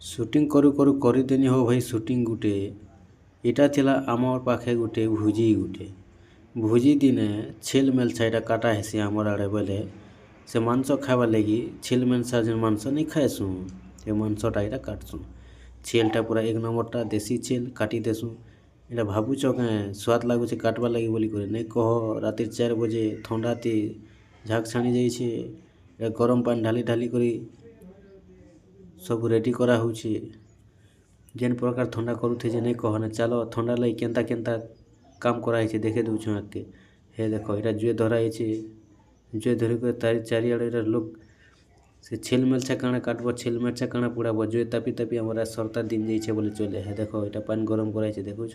Shooting କରୁ କରୁ କରିଦେନି ହୋ ଭାଇ ସୁଟିଂ ଗୁଟେ। ଇଟା ଥିଲା ଆମର୍ ପାଖେ ଗୁଟେ ଭୁଜି ଦିନେ ଛେଲ୍ ମେଲ୍ଛା ଇଟା କାଟା ହେସି ଆମର୍ ଆଡ଼େ ବେଲେ ସେ ମାଂସ ଖାଇବାର୍ ଲାଗି ଛେଲ୍ ମେଲ୍ଛା ଯେନ୍ ମାଂସ ନି ଖାଏସୁଁ ଏ ମାଂସଟା ଇଟା କାଟ୍ସୁଁ। ଛେଲ୍ଟା ପୁରା ଏକ ନମ୍ବରଟା ଦେଶୀ ଛେଲ୍ କାଟି ଦେସୁଁ। ଇଟା ଭାବୁଛ କେଁ ସ୍ୱାଦ ଲାଗୁଛେ କାଟ୍ବାର୍ ଲାଗି ବୋଲିକରି ନାଇଁ କହ। ରାତିର୍ 4 ବଜେ ଥଣ୍ଡାତି ଝାକ୍ ଛାଣି ଯାଇଛେ। ଇଟା ଗରମ୍ ପାନି ଢାଲି ଢାଲି କରି ସବୁ ରେଡ଼ି କରା ହଉଛେ। ଯେନ୍ ପ୍ରକାର ଥଣ୍ଡା କରୁଥେ ଯେ ନାଇଁ କହନା। ଚାଲ ଥଣ୍ଡା ଲାଗି କେନ୍ତା କେନ୍ତା କାମ୍ କରାହେଇଛେ ଦେଖେଇ ଦଉଛୁଁ ଆଗ୍କେ। ହେ ଦେଖ ଇଟା ଜୁଏ ଧରା ହେଇଛେ। ଜୁଏ ଧରିକରି ତାରି ଚାରିଆଡ଼େ ଇଟା ଲୋକ୍ ସେ ଛେଲ୍ ମେଲ୍ଛା କାଣା କାଟ୍ବ, ଛେଲ୍ ମେଲ୍ଛା କାଣା ପୁଡ଼ାବ। ଜୁଏ ତାପି ତାପି ଆମର୍ ସର୍ତା ଦିନ୍ ଯାଇଛେ ବୋଲେ ଚଲେ। ହେ ଦେଖ ଇଟା ପାନି ଗରମ୍ କରାହେଇଛେ ଦେଖୁଛ।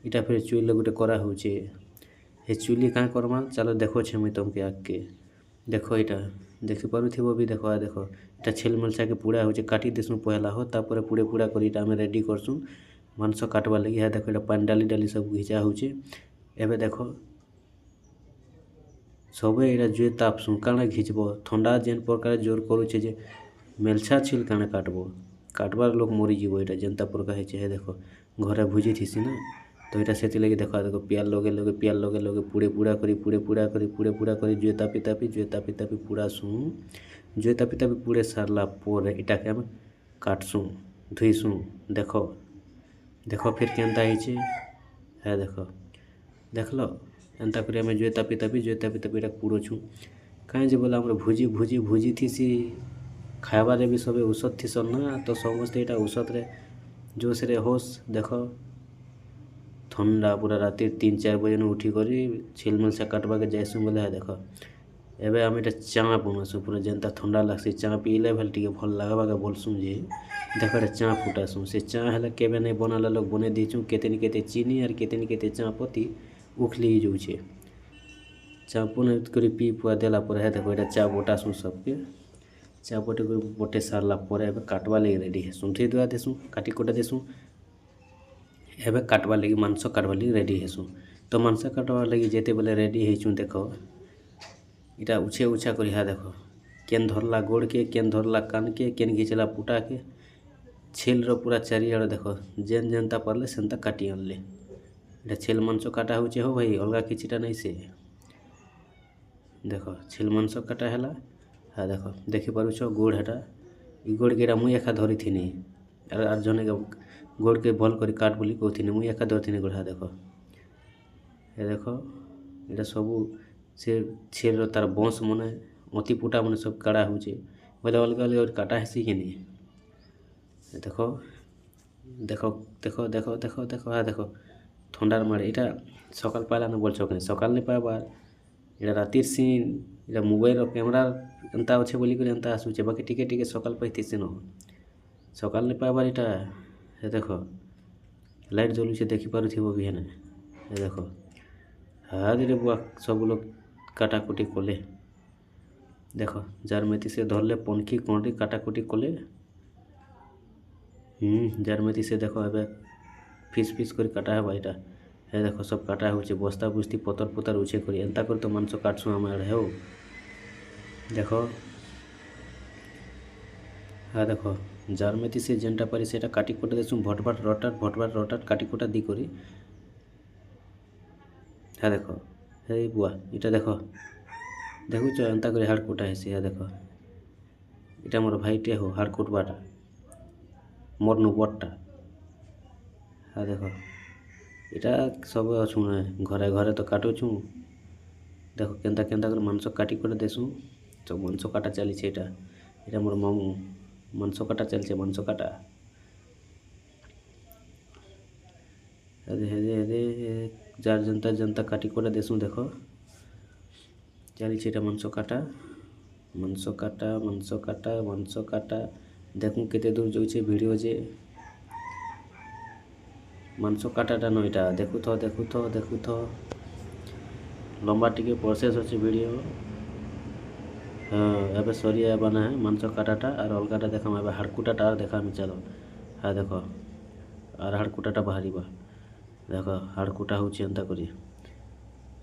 ଇଟା ଫେର୍ ଚୁଇଲେ ଗୁଟେ କରା ହଉଛେ। ହେ ଚୁଲି କାଁ କର୍ମା ଚାଲ ଦେଖଉଛେ ମୁଇଁ ତମ୍କେ ଆଗ୍କେ। ଦେଖ ଇଟା ଦେଖିପାରୁଥିବ ବି ଦେଖ ଦେଖ ଇଟା ଛେଲ୍ ମେଲ୍ଛାକେ ପୁଡ଼ା ହଉଛେ। କାଟି ଦେସୁଁ ପହେଲା ହୋ ତାପରେ ପୁଡ଼େ ପୁଡ଼ା କରି ଇଟା ଆମେ ରେଡ଼ି କରସୁଁ ମାଂସ କାଟ୍ବାର୍ ଲାଗି। ହେ ଦେଖ ଇଟା ପାନି ଡାଲି ଡାଲି ସବୁ ଘିଚା ହଉଛେ। ଏବେ ଦେଖ ସବେ ଇଟା ଜୁଏ ତାପ୍ସୁଁ କାଣା ଘିଚ୍ବ। ଥଣ୍ଡା ଯେନ୍ ପ୍ରକାର ଜୋର୍ କରୁଛେ ଯେ ମେଲ୍ଛା ଛେଲ୍ କାଣା କାଟ୍ବ। କାଟ୍ବାର୍ ଲୋକ୍ ମରିଯିବ ଇଟା ଯେନ୍ତା ପ୍ରକାର ହେଇଛେ। ହେ ଦେଖ ଘରେ ଭୁଜି ଥିସି ନା ତ ଇଟା ସେଥିଲାଗି ଦେଖ ପିଆଲ୍ ଲଗେଇ ଲଗେଇ ପୁଡ଼େ ପୁଡ଼ା କରି ଜୁଏ ତାପି ତାପି ପୁଡ଼ାସୁଁ। ଜୁଏ ତାପି ତାପି ପୁଡ଼େଇ ସାର୍ଲା ପରେ ଇଟାକେ ଆମେ କାଟ୍ସୁଁ ଧୁଇସୁଁ। ଦେଖ ଫିର୍ କେନ୍ତା ହେଇଛେ। ହେ ଦେଖ ଦେଖ୍ଲ ଏନ୍ତା କରି ଆମେ ଜୁଏ ତାପି ତାପି ଇଟା ପୁଡ଼ଉଛୁଁ। କାଇଁ ଯେ ବୋଲେ ଆମର୍ ଭୁଜି ଥିସି। ଖାଏବାରେ ବି ସବେ ଉସତ୍ ଥିସନ୍ ନା ତ ସମସ୍ତେ ଇଟା ଉସତ୍ରେ ଜୋସ୍ରେ ହୋସ୍। ଦେଖ ଥଣ୍ଡା ପୁରା ରାତି 3-4 ବଜେନୁ ଉଠିକରି ଛେଲ୍ ମେଲ୍ଛା କାଟ୍ବାକେ ଯାଏସୁଁ ବୋଲେ ହେ ଦେଖ ଏବେ ଆମେ ଇଟା ଚାଁ ବନାସୁଁ ପୁରା ଯେନ୍ତା ଥଣ୍ଡା ଲାଗ୍ସି। ଚାଁ ପିଇଲେ ବେଲେ ଟିକେ ଭଲ୍ ଲାଗ୍ବାକେ ବୋଲ୍ସୁଁ ଯେ ଦେଖ ଇଟା ଚାଁ ଫୁଟାସୁଁ। ସେ ଚାଁ ହେଲେ କେବେ ନାଇଁ ବନାଲେ ଲୋକ୍ ବନେଇ ଦେଇଛୁଁ। କେତେ ନି କେତେ ଚିନି ଆର୍ କେତେ ନି କେତେ ଚାଁ ପତି ଉଖ୍ଲି ହେଇଯାଉଛେ। ଚାଁ ବନେଇ କରି ପିଇ ପୁଆ ଦେଲା ପରେ ହେ ଦେଖ ଇଟା ଚା ବଟାସୁଁ ସବ୍କେ। ଚା ବଟେଇ ସାର୍ଲା ପରେ ଏବେ କାଟ୍ବାର୍ ଲାଗି ରେଡ଼ି ହେସୁଁ। ଧୁଇ ଧୁଆ ଦେସୁଁ କାଟି କୁଟା ଦେସୁଁ। ଏବେ କାଟ୍ବାର୍ ଲାଗି ମାଂସ କାଟ୍ବାର୍ ଲାଗି ରେଡ଼ି ହେସୁଁ। ତ ମାଂସ କାଟ୍ବାର୍ ଲାଗି ଯେତେବେଲେ ରେଡ଼ି ହେଇଛୁଁ ଦେଖ ଇଟା ଉଛେ ଉଛା କରି ହେ ଦେଖ କେନ୍ ଧର୍ଲା ଗୋଡ଼୍କେ, କେନ୍ ଧର୍ଲା କାନ୍କେ, କେନ୍ ଘିଚ୍ଲା ପୁଟାକେ। ଛେଲ୍ର ପୁରା ଚାରିଆଡ଼େ ଦେଖ ଯେନ୍ ଯେନ୍ତା ପାର୍ଲେ ସେନ୍ତା କାଟି ଆନ୍ଲେ। ଇଟା ଛେଲ୍ ମାଂସ କାଟା ହଉଛେ ହୋ ଭାଇ ଅଲ୍ଗା କିଛିଟା ନାଇଁ ସେ। ଦେଖ ଛେଲ୍ ମାଂସ କାଟା ହେଲା। ହେ ଦେଖ ଦେଖିପାରୁଛ ଗୋଡ଼୍ ହେଟା ଇ ଗୋଡ଼୍କେ ଇଟା ମୁଇଁ ଏକା ଧରିଥିନି। ଆର୍ ଜଣେ ଗୋଡ଼୍କେ ଭଲ୍ କରି କାଟ୍ ବୋଲି କହୁଥିନି ମୁଇଁ ଏକା ଧରିଥିନି ଗୋଡ଼୍। ହେ ଦେଖ ହେ ଦେଖ ଇଟା ସବୁ ସେ ଛେଲ୍ର ତାର୍ ବଂଶ୍ ମାନେ ଅତି ପୁଟା ମାନେ ସବୁ କାଢ଼ା ହଉଛେ। ବୋଇଲେ ଅଲ୍ଗା ଅଲ୍ଗା କାଟା ହେସି କି ନି। ଦେଖ ହେ ଦେଖ ଥଣ୍ଡାର ମାଡ଼େ ଇଟା ସକାଲ୍ ପାଇଲାନ ବୋଲ୍ଛ କେଁ ସକାଲ୍ ନି ପାଏବାର୍। ଇଟା ରାତିର୍ ସିନ୍। ଇଟା ମୋବାଇଲ୍ର କ୍ୟାମେରା ଏନ୍ତା ଅଛେ ବୋଲିକରି ଏନ୍ତା ଆସୁଛେ ବାକି ଟିକେ ଟିକେ ସକାଲ୍ ପାଇଥିସି ନ। ସକାଲ୍ ନି ପାଏବାର୍ ଇଟା। ହେ ଦେଖ ଲାଇଟ୍ ଜଲୁଛେ ଦେଖିପାରୁଥିବ ବି ହେନେ। ହେ ଦେଖ ହାତରେ ବୁଆ ସବୁ ଲୋକ୍ କାଟାକୁଟି କଲେ। ଦେଖ ଯାର୍ ମେଥି ସେ ଧର୍ଲେ ପନ୍କି କଣ୍ଟି କାଟାକୁଟି କଲେ। ଯାର୍ ମେଥି ସେ ଦେଖ ଏବେ ଫିସ୍ ଫିସ୍ କରି କାଟା ହେବା ଇଟା। ହେ ଦେଖ ସବୁ କାଟା ହଉଛେ ବସ୍ତା ବୁସ୍ତି ପତର୍ ପୁତାର୍ ଉଛେ କରି ଏନ୍ତା କରି ତ ମାଂସ କାଟ୍ସୁଁ ଆମେ ଆଡ଼େ ହୋ। ଦେଖ ହେ ଦେଖ ଯାର୍ ମେଥି ସେ ଯେନ୍ଟା ପାରି ସେଟା କାଟି କୁଟା ଦେସୁଁ ଭଟ୍ ଭାଟ୍ ରଟାଟ୍ କାଟି କୁଟା ଦେଇକରି। ହେ ଦେଖ ହେଇ ବୁଆ ଇଟା ଦେଖ ଦେଖୁଛ ଏନ୍ତା କରି ହାଡ଼୍ କୁଟା ହେସି। ହେ ଦେଖ ଇଟା ମୋର୍ ଭାଇଟେ ହୋ ହାଡ଼୍ କୁଟ୍ବାଟା ମୋର୍ନୁ ବଡ଼୍ଟା। ହେ ଦେଖ ଇଟା ସବୁ ଅଛୁଁ ଘରେ ଘରେ ତ କାଟୁଛୁଁ। ଦେଖ କେନ୍ତା କେନ୍ତା କରି ମାଂସ କାଟି କୁଟା ଦେସୁଁ। ସବୁ ମାଂସ କାଟା ଚାଲିଛେ ଇଟା। ଇଟା ମୋର୍ ମାମୁଁ ମାଂସ କାଟା ଚାଲିଛେ ମାଂସ କାଟା। ହେଦେ ଯାର୍ ଯେନ୍ତା ଯେନ୍ତା କାଟି କୁଟା ଦେସୁଁ ଦେଖ ଚାଲିଛେ ଇଟା ମାଂସ କାଟା। ଦେଖୁଁ କେତେ ଦୂର୍ ଯାଉଛେ ଭିଡ଼ିଓ ଯେ ମାଂସ କାଟାଟା ନ ଇଟା ଦେଖୁଥ ଲମ୍ବା ଟିକେ ପ୍ରୋସେସ୍ ଅଛେ ଭିଡ଼ିଓ। ଏବେ ସରି ଆଏବା ନେ ମାଂସ କାଟାଟା ଆର୍ ଅଲ୍ଗାଟା ଦେଖ୍ମା। ଏବେ ହାଡ଼୍କୁଟାଟା ଆର୍ ଦେଖ୍ମି ଚାଲ। ହେ ଦେଖ ଆର୍ ହାଡ଼୍କୁଟାଟା ବାହାରିବା। ଦେଖ ହାଡ଼୍ କୁଟା ହଉଛେ ଏନ୍ତା କରି।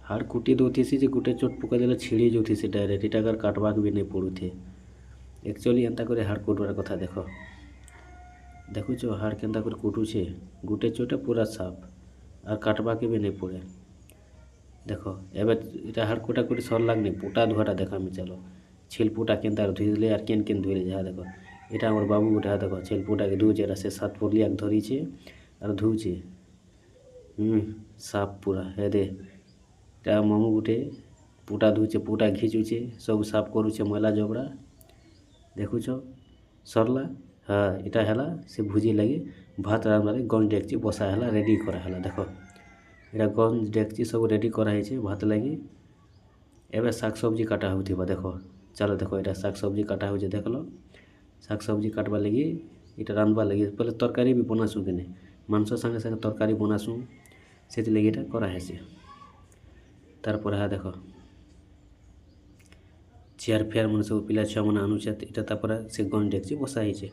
ହାଡ଼୍ କୁଟି ଦଉଥିସି ଯେ ଗୁଟେ ଚୋଟ୍ ପକେଇ ଦେଲେ ଛିଡ଼ି ଯାଉଥିସି ଡାଇରେକ୍ଟ। ଇଟାକେ ଆର୍ କାଟ୍ବାକେ ବି ନାଇଁ ପଡ଼ୁଥେ। ଏକ୍ଚୁଆଲି ଏନ୍ତା କରି ହାଡ଼୍ କୁଟ୍ବାର୍ କଥା ଦେଖ। ଦେଖୁଛ ହାଡ଼ କେନ୍ତା କରି କୁଟୁଛେ ଗୁଟେ ଚୋଟେ ପୁରା ସାଫ୍ আর କାଟବାକେ ବି ନାଇଁ ପଡ଼େ। ଦେଖ ଏବେ ଇଟା ହାଡ଼ କୁଟାକୁଟି ସରଲାକି ନାଇଁ ପୁଟା ଧୁଆଟା ଦେଖାମି ଚାଲ। ଛିଲପୁଟା କେନ୍ତା ଧୁଇଲେ ଆର୍ କେନ୍ କେନ୍ ଧୁଇଲେ ଯାହା ଦେଖ ଏଇଟା ଆମର ବାବୁ ଗୋଟେ ଦେଖ ଛିଲପୁଟାକେ ଧୁଉଛେ ଏଟା ସେ ସାତ ପଲିଆକେ ଧରିଛେ ଆର୍ ଧୁଉଛେ ସାଫ୍ ପୁରା ହେ ଦେ ଏଟା ମାମୁ ଗୋଟେ ପୁଟା ଧୁଉଛେ ପୁଟା ଘିଚୁଛେ ସବୁ ସାଫ୍ କରୁଛେ ମଇଲା ଜବଡ଼ା ଦେଖୁଛ ସରଲା। ହଁ ଏଟା ହେଲା ସେ ଭୁଜି ଲାଗି ଭାତ ରାନ୍ଧବାରେ ଗଞ୍ଜ ଡେକଚି ବସା ହେଲା ରେଡ଼ି କରାହେଲା ଦେଖ ଏଟା ଗଞ୍ଜ ଡେକଚି ସବୁ ରେଡ଼ି କରାହେଇଛେ ଭାତ ଲାଗି। ଏବେ ଶାଗ ସବ୍ଜି କାଟା ହେଉଥିବା ଦେଖ ଚାଲ ଦେଖ ଏଟା ଶାଗ ସବ୍ଜି କାଟା ହେଉଛେ ଦେଖଲ ଶାଗ ସବ୍ଜି କାଟବାର୍ ଲାଗି ଏଟା ରାନ୍ଧବାର୍ ଲାଗି ପହଲେ ତରକାରୀ ବି ବନାସୁଁ କି ନାଇଁ ମାଂସ ସାଙ୍ଗେ ସାଙ୍ଗେ ତରକାରୀ ବନାସୁଁ ସେଥିଲାଗି ଏଟା କରାହେସି। ତାରପରେ ଦେଖ ଚେୟାର ଫେୟାର ମାନେ ସବୁ ପିଲା ଛୁଆମାନେ ଆନୁଛେ ଏଟା ତାପରେ ସେ ଗଞ୍ଜ ଡେକଚି ବସା ହେଇଛେ।